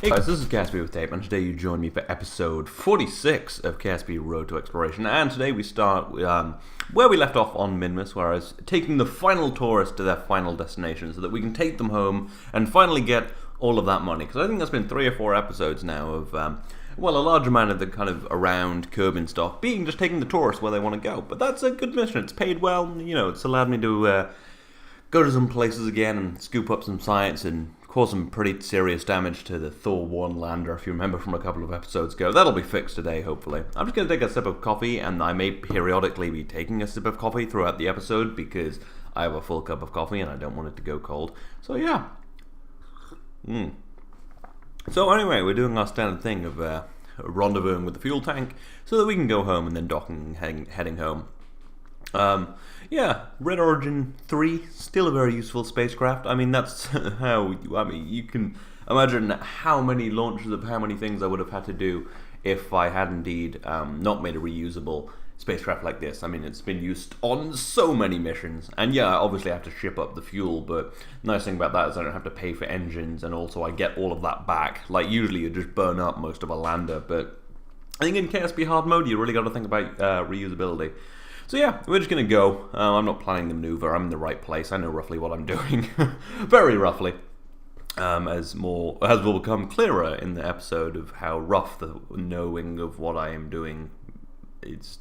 Hey guys, this is KSB with Tape, and today you join me for episode 46 of KSB Road to Exploration. And today we start where we left off on Minmus, where I was taking the final tourists to their final destination so that we can take them home and finally get all of that money. Because I think there's been 3 or 4 episodes now of, well, a large amount of the kind of around Kerbal stuff being just taking the tourists where they want to go. But that's a good mission. It's paid well, you know, it's allowed me to go to some places again and scoop up some science and cause some pretty serious damage to the Thor 1 lander, if you remember from a couple of episodes ago. That'll be fixed today, hopefully. I'm just going to take a sip of coffee, and I may periodically be taking a sip of coffee throughout the episode because I have a full cup of coffee and I don't want it to go cold. So yeah. So anyway, we're doing our standard thing of rendezvousing with the fuel tank so that we can go home and then docking and heading home. Yeah, Red Origin 3, still a very useful spacecraft. I mean, that's how, you can imagine how many launches of how many things I would have had to do if I had indeed not made a reusable spacecraft like this. I mean, it's been used on so many missions, and yeah, obviously I have to ship up the fuel, but the nice thing about that is I don't have to pay for engines, and also I get all of that back. Like, usually you just burn up most of a lander, but I think in KSB hard mode, you really got to think about reusability. So yeah, we're just going to go. I'm not planning the maneuver. I'm in the right place. I know roughly what I'm doing. Very roughly. As will become clearer in the episode of how rough the knowing of what I am doing is.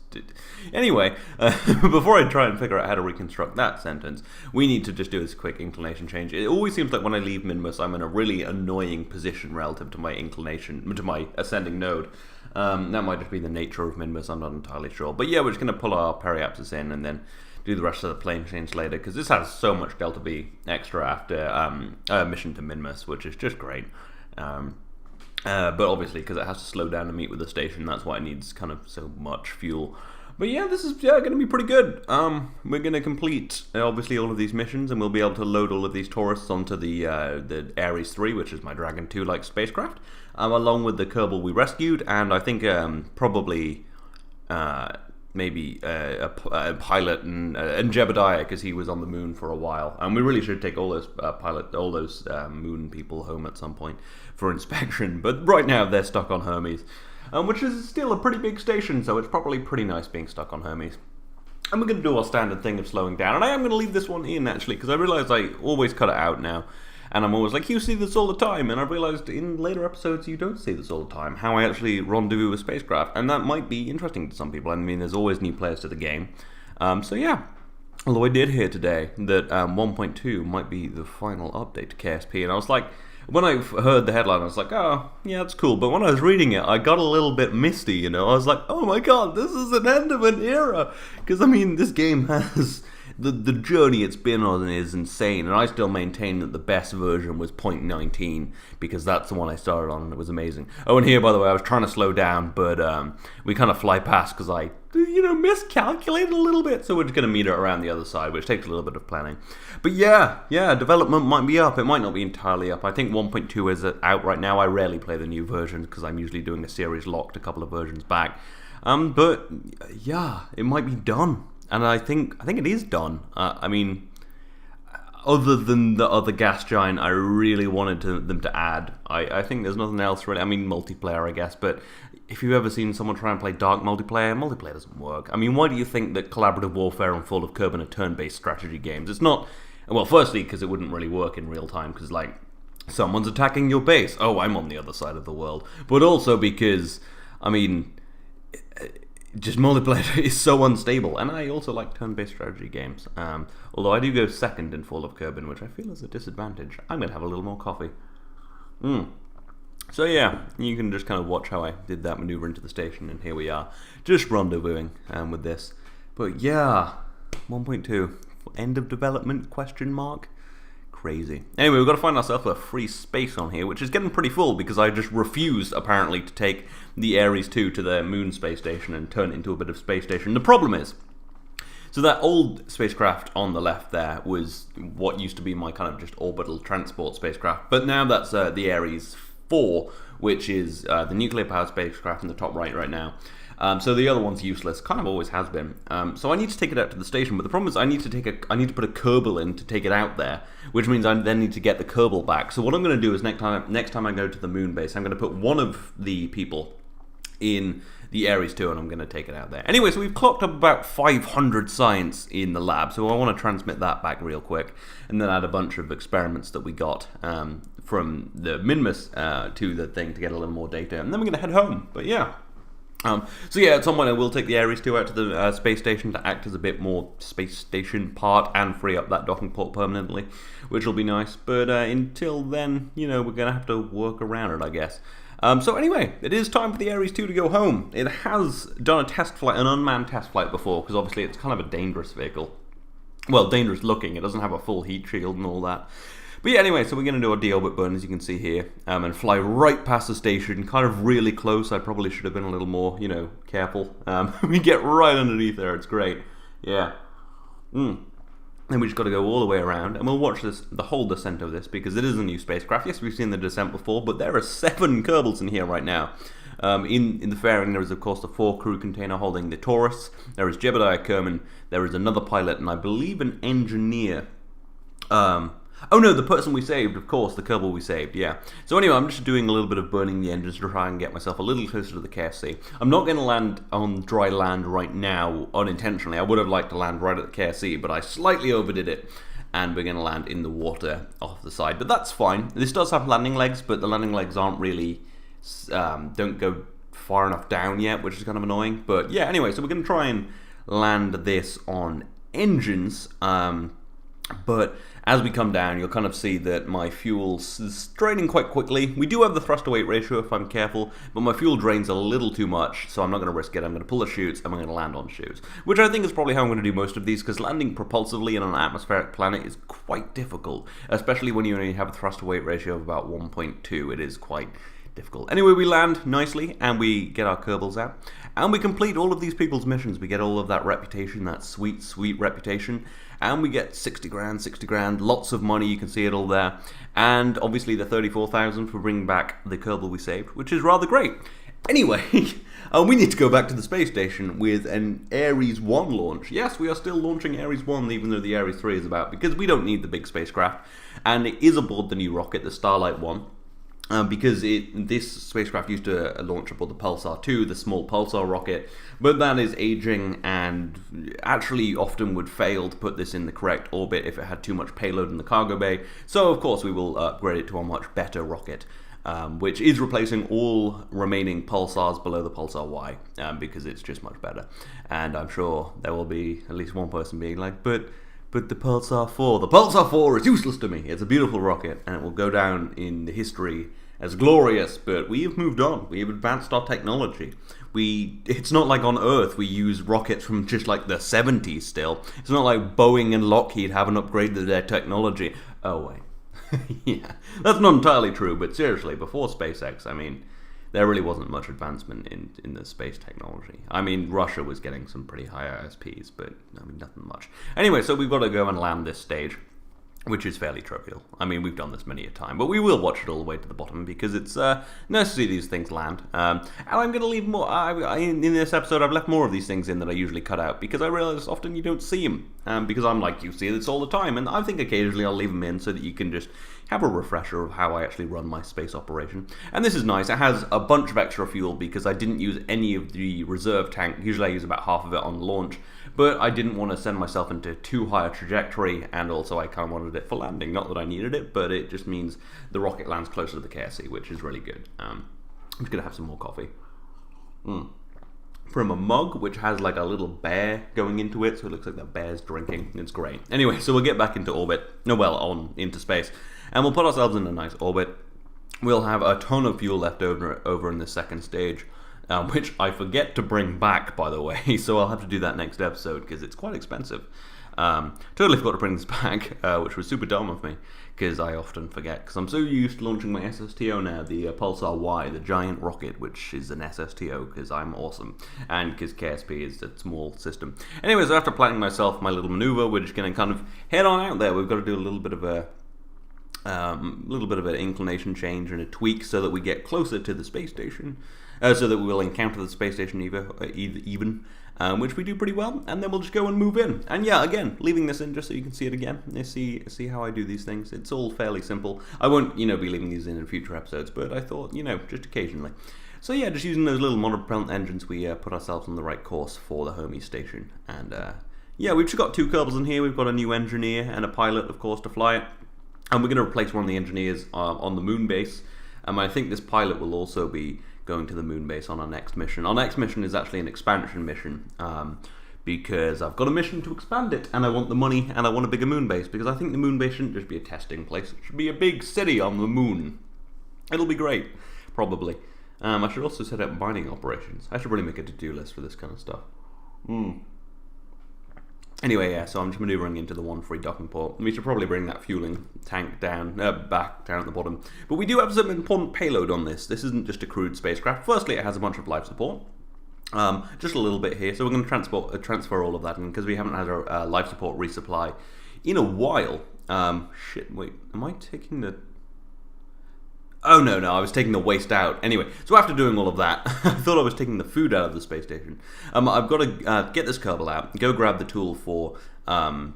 Anyway, before I try and figure out how to reconstruct that sentence, we need to just do this quick inclination change. It always seems like when I leave Minmus, I'm in a really annoying position relative to my inclination, to my ascending node. That might just be the nature of Minmus, I'm not entirely sure. But yeah, we're just going to pull our periapsis in and then do the rest of the plane change later, because this has so much Delta B extra after a mission to Minmus, which is just great. But obviously, because it has to slow down to meet with the station, that's why it needs kind of so much fuel. But yeah, this is going to be pretty good. We're going to complete, obviously, all of these missions, and we'll be able to load all of these tourists onto the Aries 3, which is my Dragon 2-like spacecraft, along with the Kerbal we rescued, and I think probably maybe a pilot and Jebediah, because he was on the moon for a while. And we really should take all those moon people home at some point for inspection. But right now, they're stuck on Hermes. Which is still a pretty big station, so it's probably pretty nice being stuck on Hermes. And we're going to do our standard thing of slowing down. And I am going to leave this one in, actually, because I realise I always cut it out now. And I'm always like, you see this all the time. And I've realised in later episodes you don't see this all the time, how I actually rendezvous with spacecraft. And that might be interesting to some people. I mean, there's always new players to the game. So yeah. Although I did hear today that 1.2 might be the final update to KSP. And I was like, when I heard the headline, I was like, oh, yeah, that's cool. But when I was reading it, I got a little bit misty, you know. I was like, oh my god, this is an end of an era. Because, I mean, this game has... The journey it's been on is insane, and I still maintain that the best version was 0.19, because that's the one I started on, and it was amazing. Oh, and here, by the way, I was trying to slow down, but we kind of fly past because I, miscalculated a little bit, so we're just going to meet it around the other side, which takes a little bit of planning. But yeah, development might be up. It might not be entirely up. I think 1.2 is out right now. I rarely play the new versions because I'm usually doing a series locked a couple of versions back. But yeah, it might be done. And I think it is done. I mean, other than the other gas giant, I really wanted them to add. I think there's nothing else really. I mean, multiplayer, I guess. But if you've ever seen someone try and play dark multiplayer doesn't work. I mean, why do you think that collaborative warfare and Fall of Kerbal are turn-based strategy games? It's not. Well, firstly, because it wouldn't really work in real time. Because like, someone's attacking your base. Oh, I'm on the other side of the world. But also because, I mean, just multiplayer is so unstable, and I also like turn-based strategy games. Although I do go second in Fall of Kerbal, which I feel is a disadvantage. I'm going to have a little more coffee. So yeah, you can just kind of watch how I did that maneuver into the station, and here we are, just rendezvousing with this. But yeah, 1.2, end of development, question mark? Crazy. Anyway, we've got to find ourselves a free space on here, which is getting pretty full because I just refused, apparently, to take the Aries 2 to the moon space station and turn it into a bit of space station. The problem is, so that old spacecraft on the left there was what used to be my kind of just orbital transport spacecraft, but now that's the Aries 4, which is the nuclear-powered spacecraft in the top right now. So the other one's useless, kind of always has been. So I need to take it out to the station, but the problem is I need to put a Kerbal in to take it out there, which means I then need to get the Kerbal back. So what I'm going to do is next time I go to the moon base, I'm going to put one of the people in the Aries 2, and I'm going to take it out there. Anyway, so we've clocked up about 500 science in the lab, so I want to transmit that back real quick, and then add a bunch of experiments that we got from the Minmus to the thing to get a little more data, and then we're going to head home. But yeah. So yeah, at some point I will take the Aries 2 out to the space station to act as a bit more space station part and free up that docking port permanently, which will be nice. But until then, you know, we're going to have to work around it, I guess. So anyway, it is time for the Aries 2 to go home. It has done a test flight, an unmanned test flight before, because obviously it's kind of a dangerous vehicle. Well, dangerous looking. It doesn't have a full heat shield and all that. But yeah, anyway, so we're going to do a deorbit burn, as you can see here, and fly right past the station, kind of really close. I probably should have been a little more, you know, careful. We get right underneath there. It's great. Yeah. Then we just got to go all the way around, and we'll watch the whole descent of this, because it is a new spacecraft. Yes, we've seen the descent before, but there are 7 Kerbals in here right now. In the fairing, there is, of course, the 4 crew container holding the tourists. There is Jebediah Kerman. There is another pilot, and I believe an engineer. Oh no, the person we saved, of course, the Kerbal we saved, yeah. So anyway, I'm just doing a little bit of burning the engines to try and get myself a little closer to the KFC. I'm not going to land on dry land right now, unintentionally. I would have liked to land right at the KFC, but I slightly overdid it, and we're going to land in the water off the side. But that's fine. This does have landing legs, but the landing legs aren't really, don't go far enough down yet, which is kind of annoying. But yeah, anyway, so we're going to try and land this on engines, but as we come down, you'll kind of see that my fuel is draining quite quickly. We do have the thrust-to-weight ratio if I'm careful, but my fuel drains a little too much, so I'm not going to risk it. I'm going to pull the chutes, and I'm going to land on chutes, which I think is probably how I'm going to do most of these, because landing propulsively on an atmospheric planet is quite difficult, especially when you only have a thrust-to-weight ratio of about 1.2. It is quite difficult. Anyway, we land nicely, and we get our Kerbals out, and we complete all of these people's missions. We get all of that reputation, that sweet, sweet reputation, and we get 60 grand, lots of money, you can see it all there, and obviously the 34,000 for bringing back the Kerbal we saved, which is rather great. Anyway, we need to go back to the space station with an Aries 1 launch. Yes, we are still launching Aries 1, even though the Aries 3 is about, because we don't need the big spacecraft, and it is aboard the new rocket, the Starlight 1. Because this spacecraft used to launch aboard the Pulsar 2, the small Pulsar rocket, but that is aging and actually often would fail to put this in the correct orbit if it had too much payload in the cargo bay. So of course we will upgrade it to a much better rocket, which is replacing all remaining Pulsars below the Pulsar Y, because it's just much better. And I'm sure there will be at least one person being like, but the Pulsar 4. The Pulsar 4 is useless to me. It's a beautiful rocket, and it will go down in history as glorious, but we have moved on. We have advanced our technology. It's not like on Earth we use rockets from just like the 70s still. It's not like Boeing and Lockheed haven't upgraded their technology. Oh, wait. Yeah, that's not entirely true, but seriously, before SpaceX, I mean, there really wasn't much advancement in the space technology. I mean, Russia was getting some pretty high ISPs, but I mean, nothing much. Anyway, so we've got to go and land this stage, which is fairly trivial. I mean, we've done this many a time, but we will watch it all the way to the bottom because it's nice to see these things land. And I'm going to leave more. In this episode, I've left more of these things in that I usually cut out because I realize often you don't see them. Because I'm like, you see this all the time, and I think occasionally I'll leave them in so that you can just have a refresher of how I actually run my space operation. And this is nice. It has a bunch of extra fuel because I didn't use any of the reserve tank. Usually I use about half of it on launch, but I didn't want to send myself into too high a trajectory, and also I kind of wanted it for landing. Not that I needed it, but it just means the rocket lands closer to the KSC, which is really good. I'm just going to have some more coffee. From a mug, which has like a little bear going into it, so it looks like the bear's drinking. It's great. Anyway, so we'll get back into orbit. Into space. And we'll put ourselves in a nice orbit. We'll have a ton of fuel left over in the second stage, which I forget to bring back, by the way, so I'll have to do that next episode, because it's quite expensive. Totally forgot to bring this back, which was super dumb of me, because I often forget, because I'm so used to launching my SSTO now, the Pulsar Y, the giant rocket, which is an SSTO, because I'm awesome, and because KSP is a small system. Anyways, after planning myself my little maneuver, we're just going to kind of head on out there. We've got to do a little bit of a little bit of an inclination change and a tweak so that we get closer to the space station, so that we will encounter the space station even, which we do pretty well, and then we'll just go and move in. And yeah, again, leaving this in just so you can see it again. You see how I do these things. It's all fairly simple. I won't, be leaving these in future episodes, but I thought, just occasionally. So yeah, just using those little monopropellant engines, we put ourselves on the right course for the homie station. And yeah, we've just got 2 Kerbals in here. We've got a new engineer and a pilot, of course, to fly it. And we're going to replace one of the engineers on the moon base. I think this pilot will also be going to the moon base on our next mission. Our next mission is actually an expansion mission, because I've got a mission to expand it, and I want the money, and I want a bigger moon base, because I think the moon base shouldn't just be a testing place. It should be a big city on the moon. It'll be great, probably. I should also set up mining operations. I should really make a to-do list for this kind of stuff. Anyway, yeah, so I'm just maneuvering into the 1-free docking port. We should probably bring that fueling tank down, back down at the bottom. But we do have some important payload on this. This isn't just a crude spacecraft. Firstly, it has a bunch of life support. Just a little bit here. So we're going to transfer all of that in, because we haven't had a life support resupply in a while. Shit, wait, am I taking the... Oh, no, I was taking the waste out. Anyway, so after doing all of that, I thought I was taking the food out of the space station. I've got to get this Kerbal out, go grab the tool for building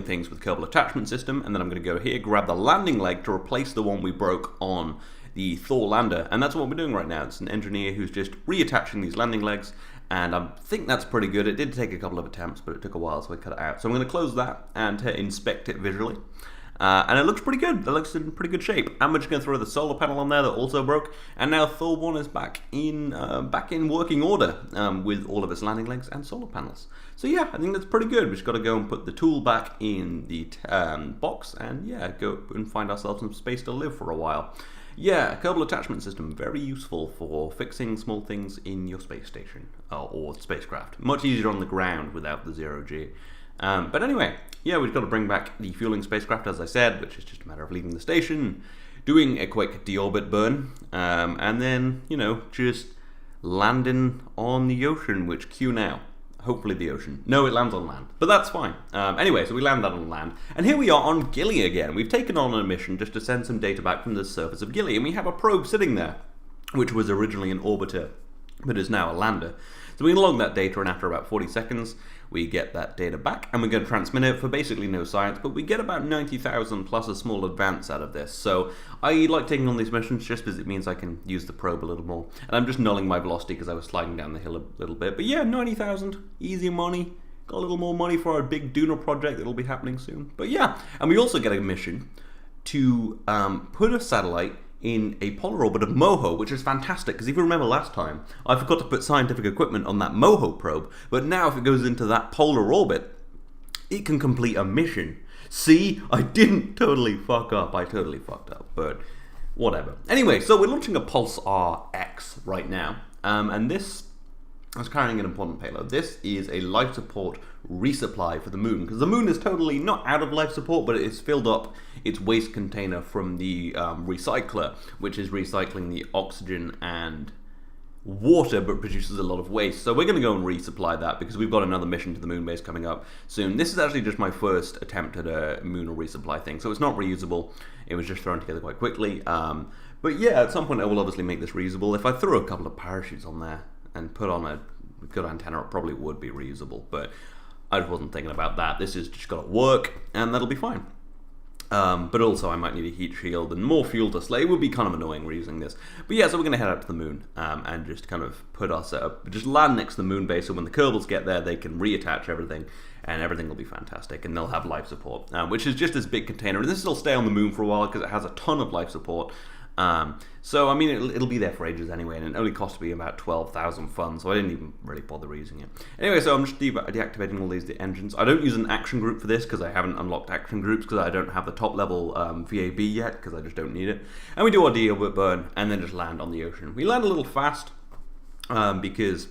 things with Kerbal attachment system, and then I'm going to go here, grab the landing leg to replace the one we broke on the Thor lander, and that's what we're doing right now. It's an engineer who's just reattaching these landing legs, and I think that's pretty good. It did take a couple of attempts, but it took a while, so I cut it out. So I'm going to close that and inspect it visually. And it looks pretty good. It looks in pretty good shape. And we're just going to throw the solar panel on there that also broke. And now Thor 1 is back in working order with all of its landing legs and solar panels. So yeah, I think that's pretty good. We've just got to go and put the tool back in the box and yeah, go and find ourselves some space to live for a while. Yeah, Kerbal attachment system, very useful for fixing small things in your space station or spacecraft. Much easier on the ground without the 0G. But anyway, yeah, we've got to bring back the fueling spacecraft, as I said, which is just a matter of leaving the station, doing a quick deorbit burn, and then, just landing on the ocean, which cue now. Hopefully the ocean. No, it lands on land, but that's fine. Anyway, so we land that on land, and here we are on Gilly again. We've taken on a mission just to send some data back from the surface of Gilly, and we have a probe sitting there, which was originally an orbiter, but is now a lander. So we log that data, and after about 40 seconds, we get that data back, and we're going to transmit it for basically no science, but we get about 90,000 plus a small advance out of this. So I like taking on these missions just because it means I can use the probe a little more. And I'm just nulling my velocity because I was sliding down the hill a little bit. But yeah, 90,000, easy money. Got a little more money for our big Duna project that'll be happening soon. But yeah, and we also get a mission to put a satellite in a polar orbit of MOHO, which is fantastic, because if you remember last time, I forgot to put scientific equipment on that MOHO probe, but now if it goes into that polar orbit, it can complete a mission. See, I didn't totally fuck up, I totally fucked up, but whatever. Anyway, so we're launching a Pulsar X right now, and this is carrying an important payload. This is a life support resupply for the moon, because the moon is totally not out of life support, but it's filled up its waste container from the recycler, which is recycling the oxygen and water, but produces a lot of waste. So we're going to go and resupply that, because we've got another mission to the moon base coming up soon. This is actually just my first attempt at a moon resupply thing, so it's not reusable. It was just thrown together quite quickly. But yeah, at some point I will obviously make this reusable. If I throw a couple of parachutes on there and put on a good antenna, it probably would be reusable, but I just wasn't thinking about that. This has just got to work, and that'll be fine. But also I might need a heat shield and more fuel to slay. It would be kind of annoying reusing this. But yeah, so we're going to head out to the moon and just kind of put our setup, just land next to the moon base, so when the Kerbals get there, they can reattach everything, and everything will be fantastic, and they'll have life support, which is just this big container. And this will stay on the moon for a while, because it has a ton of life support. So, I mean, it'll be there for ages anyway, and it only cost me about 12,000 funds, so I didn't even really bother using it. Anyway, so I'm just deactivating all these engines. I don't use an action group for this, because I haven't unlocked action groups, because I don't have the top level VAB yet, because I just don't need it. And we do our deorbit burn, and then just land on the ocean. We land a little fast, because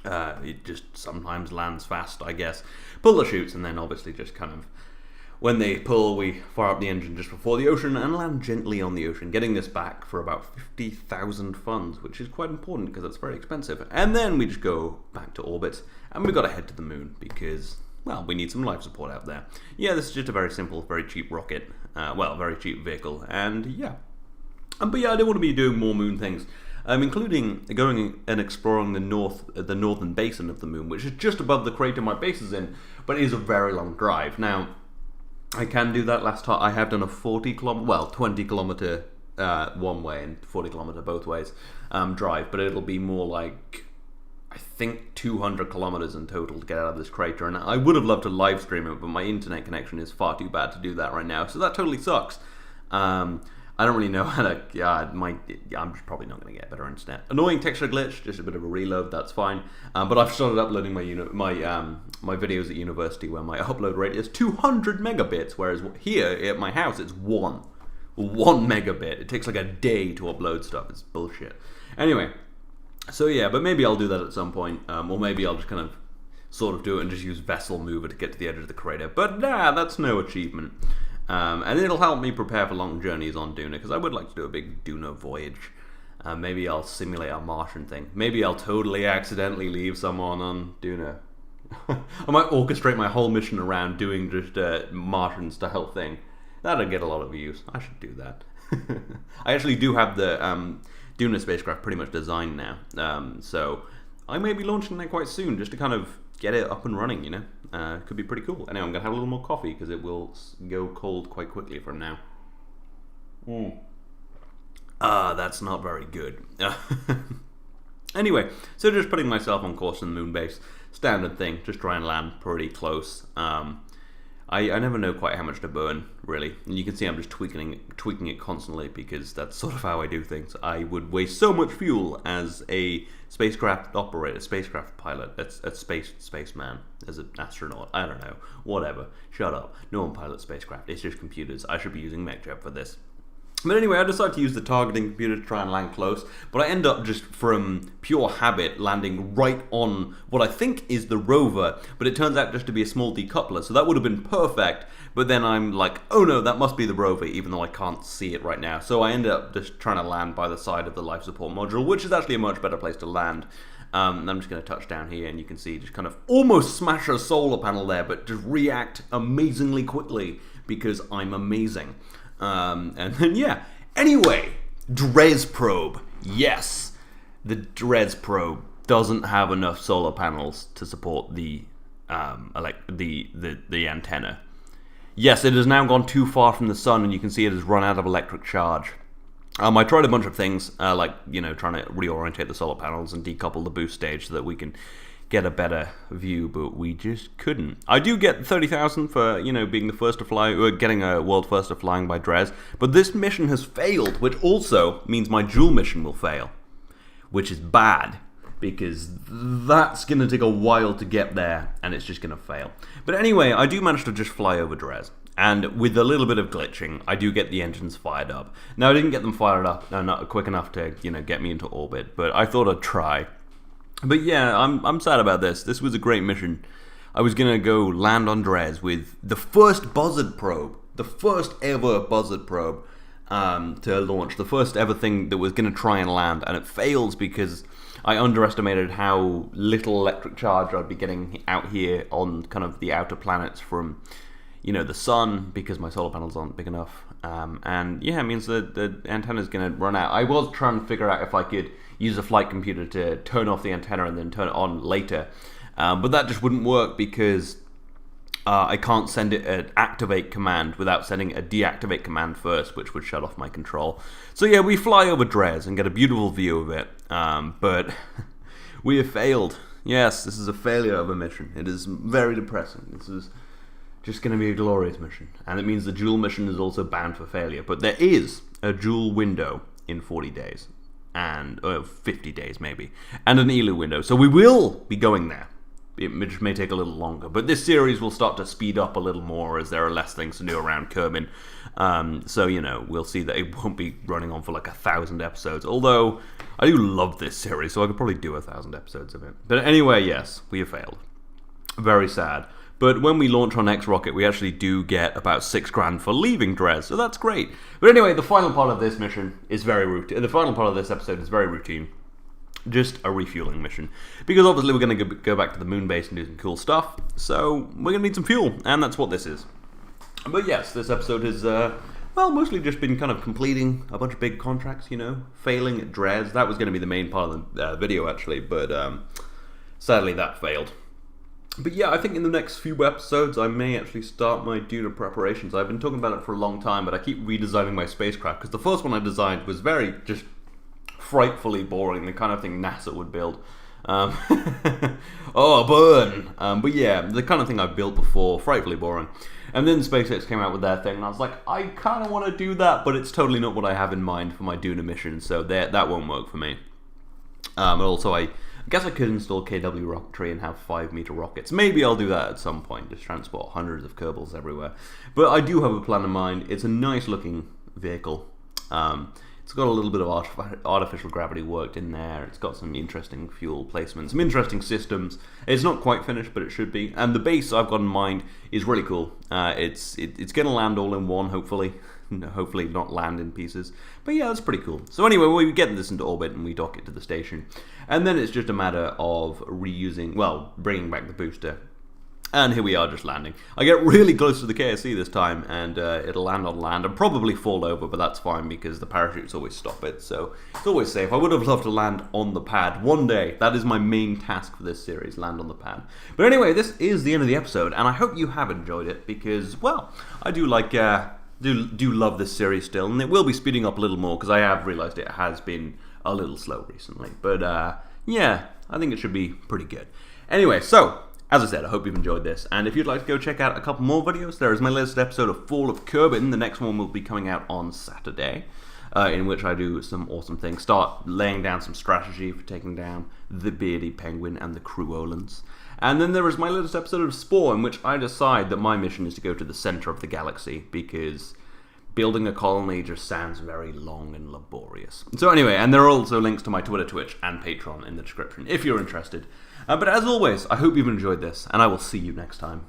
it just sometimes lands fast, I guess. Pull the chutes, and then obviously just kind of, when they pull, we fire up the engine just before the ocean and land gently on the ocean, getting this back for about 50,000 funds, which is quite important because it's very expensive. And then we just go back to orbit, and we've got to head to the moon because, well, we need some life support out there. Yeah, this is just a very simple, very cheap rocket. Very cheap vehicle. And yeah. But yeah, I do want to be doing more moon things. Including going and exploring the northern basin of the moon, which is just above the crater my base is in, but it is a very long drive. Now, I can do that. Last time I have done a 20 kilometer one way and 40 kilometer both ways drive, but it'll be more like, I think, 200 kilometers in total to get out of this crater. And I would have loved to live stream it, but my internet connection is far too bad to do that right now, so that totally sucks. I don't really know how to. I'm just probably not going to get better internet. Annoying texture glitch, just a bit of a reload. That's fine. But I've started uploading my videos at university where my upload rate is 200 megabits, whereas here at my house it's one megabit. It takes like a day to upload stuff. It's bullshit. Anyway, so yeah, but maybe I'll do that at some point, or maybe I'll just kind of sort of do it and just use Vessel Mover to get to the edge of the crater. But nah, that's no achievement. And it'll help me prepare for long journeys on Duna, because I would like to do a big Duna voyage. Maybe I'll simulate a Martian thing. Maybe I'll totally accidentally leave someone on Duna. I might orchestrate my whole mission around doing just a Martian style thing. That'll get a lot of views. I should do that. I actually do have the Duna spacecraft pretty much designed now. So I may be launching that quite soon, just to kind of get it up and running, you know. Could be pretty cool. Anyway, I'm going to have a little more coffee because it will go cold quite quickly from now. That's not very good. Anyway, so just putting myself on course in the moon base. Standard thing, just try and land pretty close. I never know quite how much to burn, really. And you can see I'm just tweaking it constantly because that's sort of how I do things. I would waste so much fuel as a spacecraft operator, spacecraft pilot, a spaceman, as an astronaut. I don't know. Whatever. Shut up. No one pilots spacecraft. It's just computers. I should be using MechJet for this. But anyway, I decided to use the targeting computer to try and land close, but I end up just from pure habit landing right on what I think is the rover, but it turns out just to be a small decoupler, so that would have been perfect, but then I'm like, oh no, that must be the rover, even though I can't see it right now. So I ended up just trying to land by the side of the life support module, which is actually a much better place to land. I'm just going to touch down here, and you can see just kind of almost smash a solar panel there, but just react amazingly quickly, because I'm amazing. And then, yeah. Anyway, Dres probe. Yes, the Dres probe doesn't have enough solar panels to support the antenna. Yes, it has now gone too far from the sun, and you can see it has run out of electric charge. I tried a bunch of things, trying to reorientate the solar panels and decouple the boost stage so that we can get a better view, but we just couldn't. I do get 30,000 for, being the first to fly, or getting a world first of flying by Dres, but this mission has failed, which also means my dual mission will fail, which is bad, because that's going to take a while to get there, and it's just going to fail. But anyway, I do manage to just fly over Dres, and with a little bit of glitching, I do get the engines fired up. Now, I didn't get them fired up, not quick enough to, get me into orbit, but I thought I'd try. But yeah, I'm sad about this. This was a great mission. I was going to go land on Dres with the first buzzard probe, the first ever buzzard probe to launch, the first ever thing that was going to try and land, and it fails because I underestimated how little electric charge I'd be getting out here on kind of the outer planets from, the sun, because my solar panels aren't big enough. And yeah, it means that the antenna's going to run out. I was trying to figure out if I could use a flight computer to turn off the antenna and then turn it on later. But that just wouldn't work because I can't send it an activate command without sending a deactivate command first, which would shut off my control. So yeah, we fly over Dres and get a beautiful view of it. But we have failed. Yes, this is a failure of a mission. It is very depressing. This is just going to be a glorious mission. And it means the dual mission is also bound for failure. But there is a dual window in 40 days. And 50 days maybe, and an ELU window. So we will be going there. It just may take a little longer, but this series will start to speed up a little more as there are less things to do around Kerbin. So we'll see that it won't be running on for like 1,000 episodes. Although I do love this series, so I could probably do 1,000 episodes of it. But anyway, yes, we have failed. Very sad. But when we launch on X-Rocket, we actually do get about $6,000 for leaving Dres, so that's great. But anyway, the final part of this mission is very routine. The final part of this episode is very routine. just a refueling mission. Because obviously we're going to go back to the moon base and do some cool stuff, so we're going to need some fuel, and that's what this is. But yes, this episode has, well, mostly just been kind of completing a bunch of big contracts, you know, failing at Dres. That was going to be the main part of the video, actually, but sadly that failed. But yeah, I think in the next few episodes I may actually start my Duna preparations. I've been talking about it for a long time, but I keep redesigning my spacecraft, because the first one I designed was very just frightfully boring, the kind of thing NASA would build. Oh, burn! But yeah, the kind of thing I've built before, frightfully boring. And then SpaceX came out with their thing, and I was like, I kind of want to do that, but it's totally not what I have in mind for my Duna mission, so that won't work for me. And also, I guess I could install KW rocketry and have 5-meter rockets. Maybe I'll do that at some point, just transport hundreds of Kerbals everywhere. But I do have a plan in mind. It's a nice looking vehicle. It's got a little bit of artificial gravity worked in there. It's got some interesting fuel placement, some interesting systems. It's not quite finished, but it should be. And the base I've got in mind is really cool. It's going to land all in one, hopefully. Hopefully not land in pieces. But yeah, that's pretty cool. So anyway, we get this into orbit and we dock it to the station. And then it's just a matter of reusing, well, bringing back the booster. And here we are, just landing. I get really close to the KSC this time, and it'll land on land and probably fall over, but that's fine because the parachutes always stop it, so it's always safe. I would have loved to land on the pad one day. That is my main task for this series, land on the pad. But anyway, this is the end of the episode, and I hope you have enjoyed it because, well, I do like, do love this series still, and it will be speeding up a little more because I have realized it has been a little slow recently. But yeah, I think it should be pretty good. Anyway, so as I said, I hope you've enjoyed this, and if you'd like to go check out a couple more videos, there is my latest episode of Fall of Kerbal. The next one will be coming out on Saturday, in which I do some awesome things. Start laying down some strategy for taking down the Beardy Penguin and the Cruolans. And then there is my latest episode of Spore, in which I decide that my mission is to go to the center of the galaxy, because building a colony just sounds very long and laborious. So anyway, and there are also links to my Twitter, Twitch, and Patreon in the description, if you're interested. But as always, I hope you've enjoyed this, and I will see you next time.